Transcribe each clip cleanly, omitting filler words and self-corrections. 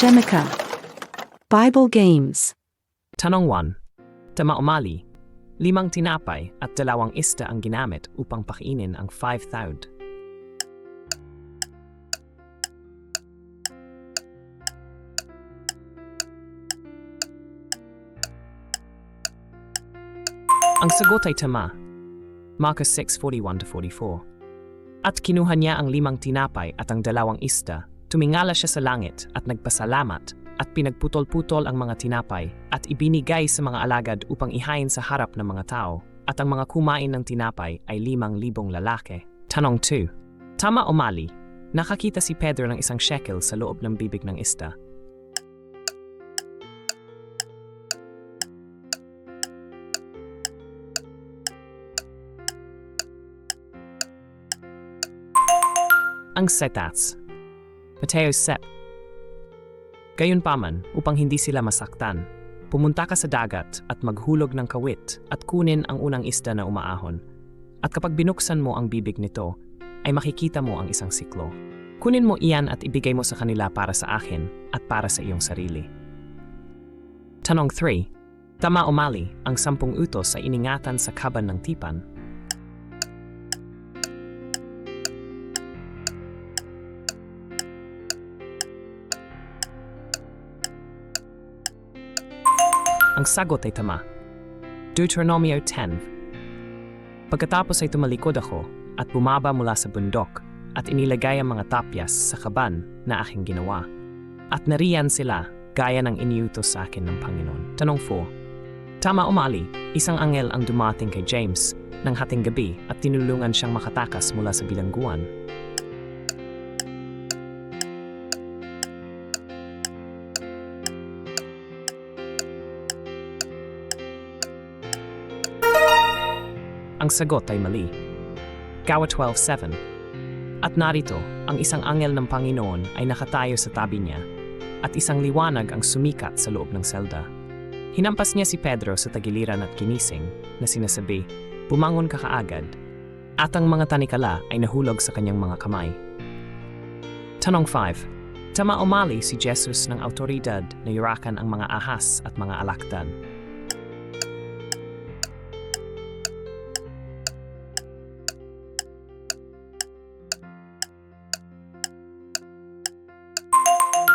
Shemika. Bible Games. Tanong 1. Tama o mali? 5 tinapay at 2 isda ang ginamit upang pakainin ang 5,000. Ang sagot ay tama. Marcos 6:41-44. At kinuha niya ang 5 tinapay at ang 2 isda, tumingala siya sa langit at nagpasalamat at pinagputol-putol ang mga tinapay at ibinigay sa mga alagad upang ihain sa harap ng mga tao, at ang mga kumain ng tinapay ay 5,000 lalaki. Tanong 2. Tama o mali? Nakakita si Pedro ng 1 shekel sa loob ng bibig ng isda. Ang setats. Mateo 7. Gayunpaman, upang hindi sila masaktan, pumunta ka sa dagat at maghulog ng kawit at kunin ang unang isda na umaahon. At kapag binuksan mo ang bibig nito, ay makikita mo ang 1 siklo. Kunin mo iyan at ibigay mo sa kanila para sa akin at para sa iyong sarili. Tanong 3. Tama o mali, ang 10 utos ay iningatan sa kaban ng tipan? Ang sagot ay tama. Deuteronomio 10. Pagkatapos ay tumalikod ako at bumaba mula sa bundok at inilagay ang mga tapyas sa kaban na aking ginawa. At nariyan sila gaya ng iniutos sa akin ng Panginoon. Tanong 4. Tama o mali, 1 anghel ang dumating kay James ng hating gabi at tinulungan siyang makatakas mula sa bilangguan. Ang sagot ay mali. Gawa 12:7. At narito, ang 1 anghel ng Panginoon ay nakatayo sa tabi niya, at 1 liwanag ang sumikat sa loob ng selda. Hinampas niya si Pedro sa tagiliran at ginising, na sinasabi, "Bumangon ka kaagad." At ang mga tanikala ay nahulog sa kanyang mga kamay. Tanong 5. Tama o mali si Jesus ng autoridad na yurakan ang mga ahas at mga alakdan?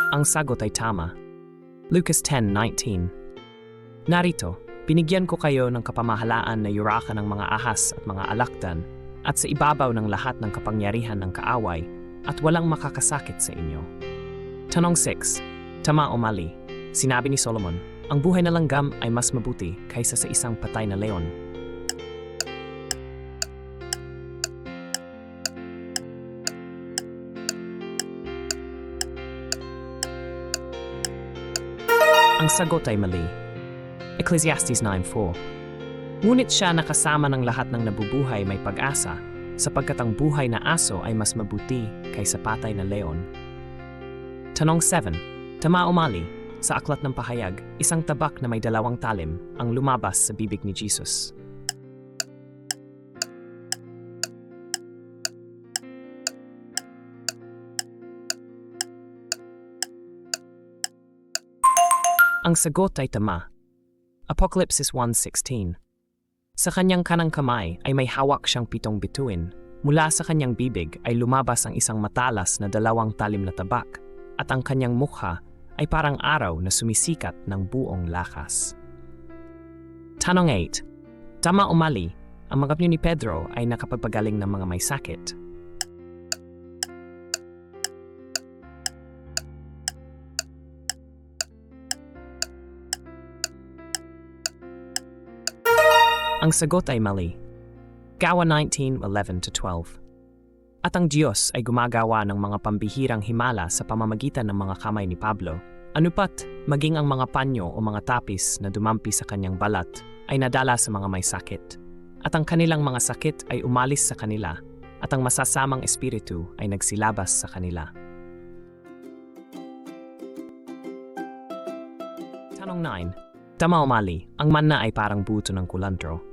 Ang sagot ay tama. Lucas 10:19. Narito, binigyan ko kayo ng kapamahalaan na yurakan ng mga ahas at mga alakdan, at sa ibabaw ng lahat ng kapangyarihan ng kaaway, at walang makakasakit sa inyo. Tanong 6. Tama o mali? Sinabi ni Solomon, ang buhay na langgam ay mas mabuti kaysa sa isang patay na leon. Ang sagot ay mali. Ecclesiastes 9:4. Ngunit siya na kasama ng lahat ng nabubuhay may pag-asa, sapagkat ang buhay na aso ay mas mabuti kaysa patay na leon. Tanong 7. Tama o mali? Sa aklat ng pahayag, 1 tabak na may 2 talim ang lumabas sa bibig ni Jesus. Ang sagot ay tama. Apocalypse 1:16. Sa kanyang kanang kamay ay may hawak siyang 7 bituin. Mula sa kanyang bibig ay lumabas ang 1 matalas na 2 talim na tabak, at ang kanyang mukha ay parang araw na sumisikat ng buong lakas. Tanong 8. Tama o mali, ang mga ni Pedro ay nakapagpagaling ng mga may sakit? Ang sagot ay mali. Gawa 19:11-12. At ang Diyos ay gumagawa ng mga pambihirang himala sa pamamagitan ng mga kamay ni Pablo. Anupat, maging ang mga panyo o mga tapis na dumampi sa kanyang balat ay nadala sa mga may sakit. At ang kanilang mga sakit ay umalis sa kanila, at ang masasamang espiritu ay nagsilabas sa kanila. Tanong 9. Tama o mali, ang manna ay parang buto ng kulantro?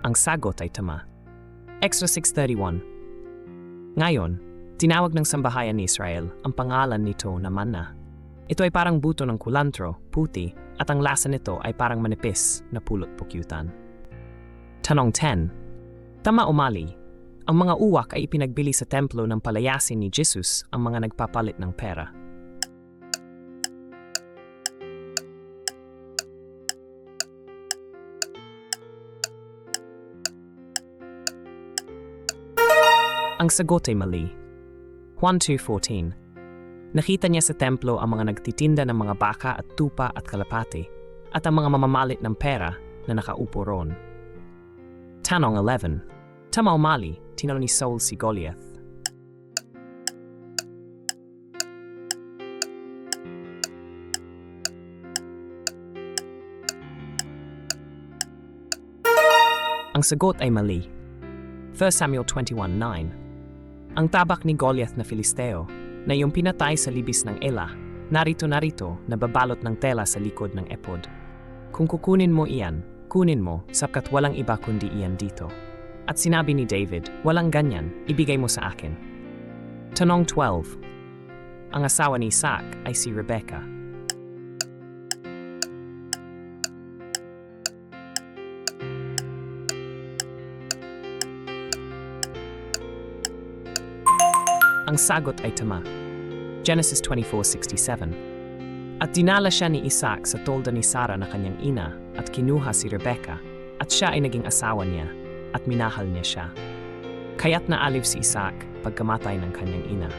Ang sagot ay tama. Extra 631. Ngayon, tinawag ng sambahayan ni Israel ang pangalan nito na manna. Ito ay parang buto ng kulantro, puti, at ang lasa nito ay parang manipis na pulot-pukyutan. Tanong 10. Tama o mali? Ang mga uwak ay ipinagbili sa templo ng palayasin ni Jesus ang mga nagpapalit ng pera. Ang sagot ay mali. Juan 2:14. Nakita niya sa templo ang mga nagtitinda ng mga baka at tupa at kalapati at ang mga mamamalit ng pera na nakaupo roon. Tanong 11. Tama o mali, tinalo ni Saul si Goliath. Ang sagot ay mali. 1 Samuel 21:9. Ang tabak ni Goliath na Filisteo na iyong pinatay sa libis ng Ela, narito na babalot ng tela sa likod ng epod. Kung kukunin mo iyan, kunin mo sapkat walang iba kundi iyan dito. At sinabi ni David, walang ganyan, ibigay mo sa akin. Tanong 12. Ang asawa ni Isaac ay si Rebecca. Ang sagot ay tama. Genesis 24:67. At dinala siya ni Isaac sa tolda ni Sarah na kanyang ina at kinuha si Rebecca at siya ay naging asawa niya at minahal niya siya. Kaya't naaliw si Isaac pagkamatay ng kanyang ina.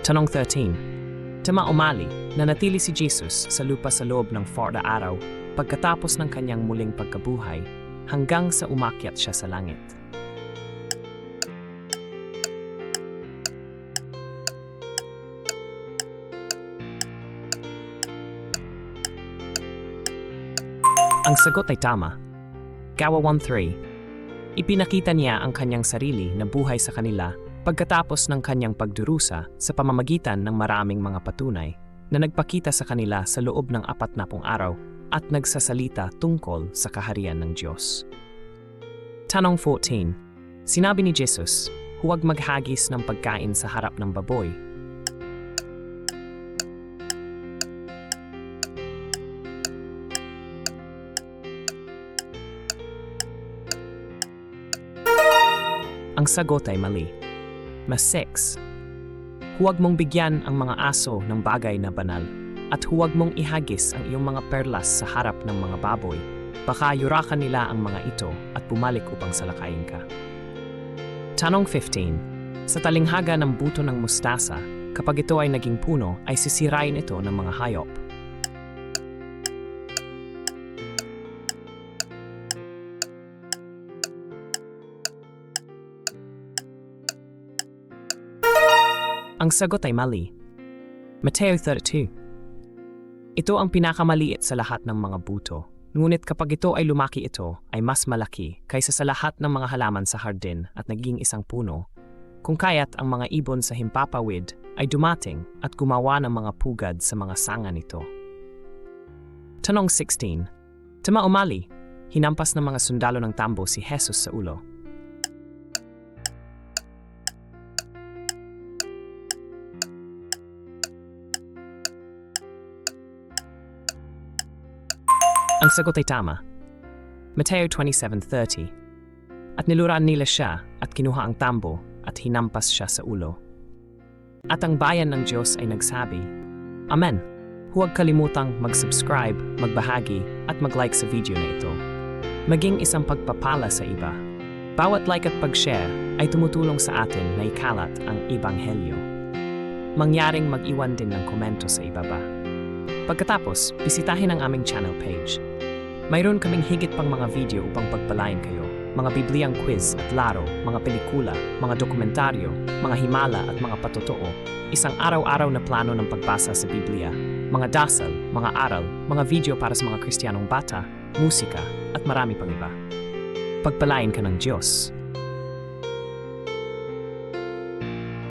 Tanong 13. Tama o mali, nanatili si Jesus sa lupa sa loob ng 40 araw pagkatapos ng kanyang muling pagkabuhay hanggang sa umakyat siya sa langit. Ang sagot ay tama. Gawa 1:3. Ipinakita niya ang kanyang sarili na buhay sa kanila pagkatapos ng kanyang pagdurusa sa pamamagitan ng maraming mga patunay na nagpakita sa kanila sa loob ng 40 araw at nagsasalita tungkol sa kaharian ng Diyos. Tanong 14. Sinabi ni Jesus, huwag maghagis ng pagkain sa harap ng baboy. Ang sagot ay mali. Mas 6. Huwag mong bigyan ang mga aso ng bagay na banal at huwag mong ihagis ang iyong mga perlas sa harap ng mga baboy. Baka yurakan nila ang mga ito at bumalik upang salakayin ka. Tanong 15. Sa talinghaga ng buto ng mustasa, kapag ito ay naging puno, ay sisirain ito ng mga hayop. Ang sagot ay mali. Mateo 32. Ito ang pinakamaliit sa lahat ng mga buto. Ngunit kapag ito ay lumaki ito, ay mas malaki kaysa sa lahat ng mga halaman sa hardin at naging isang puno. Kung kaya't ang mga ibon sa himpapawid ay dumating at gumawa ng mga pugad sa mga sanga nito. Tanong 16. Tama o mali? Hinampas ng mga sundalo ng tambo si Jesus sa ulo. Ang sagot ay tama. Mateo 27:30. At niluraan nila siya at kinuha ang tambo at hinampas siya sa ulo. At ang bayan ng Diyos ay nagsabi, Amen. Huwag kalimutang mag-subscribe, magbahagi at mag-like sa video na ito. Maging isang pagpapala sa iba. Bawat like at pag-share ay tumutulong sa atin na ikalat ang Ebanghelyo. Mangyaring mag-iwan din ng komento sa ibaba. Pagkatapos, bisitahin ang aming channel page. Mayroon kaming higit pang mga video upang pagpalain kayo, mga Bibliyang quiz at laro, mga pelikula, mga dokumentaryo, mga himala at mga patotoo, isang araw-araw na plano ng pagbasa sa Biblia, mga dasal, mga aral, mga video para sa mga Kristiyanong bata, musika, at marami pang iba. Pagpalain ka ng Diyos.